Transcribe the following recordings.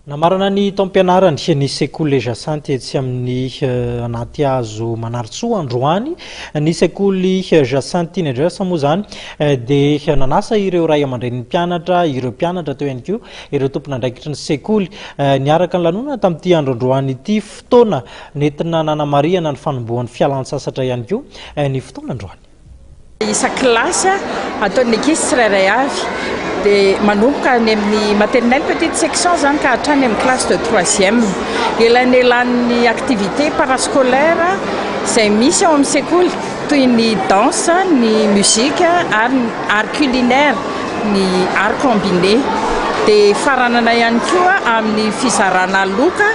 Namarana ny taom-pianarany ny sekoly Jacinthe etsy amin'ny anaty hazo Manarintsoa androany ny sekoly Jacinthe iny Andreasa moa zany dia nanasa ireo ray aman-dren'ny mpianatra, ireo mpianatra teo ihany koa ireo tompon'andraikitry ny sekoly niaraka ny lanonana tamin'ity andro androany ity fotoana nentina nanamariana ny fanombohan'ny fialan-tsasatra ihany koa ny fotoana androany. Isan-kilasy ataon'ny ankizy tsirairay avy dia manomboka any amin'ny maternelle petite section zany ka hatrany amin'ny classe de 3e. Elan'ny activité parascolaire izay misy ao amin'ny sekoly toy ny danse, ny musique ary art culinaire, ny art combiné. Dia faranana ihany koa amin'ny fizarana loka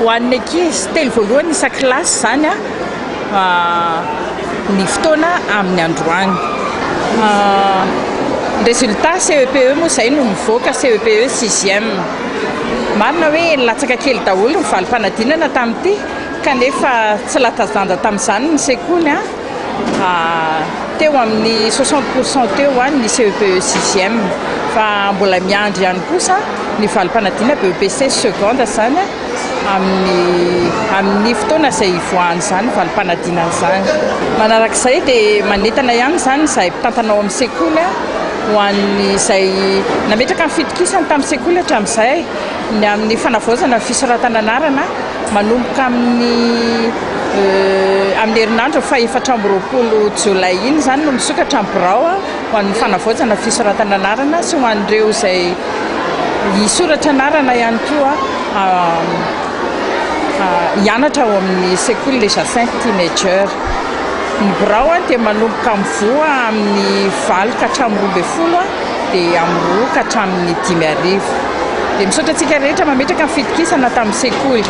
ho an'ny ankizy telo voalohany isan-kilasy zany ny fotoana amin'ny androany. Résultat CEPE moa izay no mivoaka, CEPE 6e. Marina hoe latsaka kely daholo ny valim-panadinana tamin'ity kanefa tsy latsa-danja tamin'izany ny sekoly teo amin'ny 60% teo ny CEPE 6e fa mbola miandry ihany kosa ny valim-panadinana BEPC seconde zany amin'ny fotoana izay ivoahany zany valim-panadinana zany. Manarak'izay dia manentana ihany zany izay mpitantanao amin'ny sekoly ho an'ny izay nametraka ny fitokisany tamin'ny sekoly hatramin'izay ny amin'ny fanavaozana ny fisoratana anarana manomboka amin'ny herinandro fa-efatra amby roapolo jolay iny zany no misokatra amin'ny birao ho an'ny fanavaozana fisoratana anarana sy ho an'ireo izay hisoratra anarana ihany koa hianatra ao amin'ny sekoly le Jacinthe teenager. Ny birao dia manomboka mivoa amin'ny 20 ka hatramin'ny 12 dia amin'ny 2 ka hatramin'ny 5 arivo. Dia misaotra antsika rehetra mametraka ny fitokisana tamin'ny sekoly.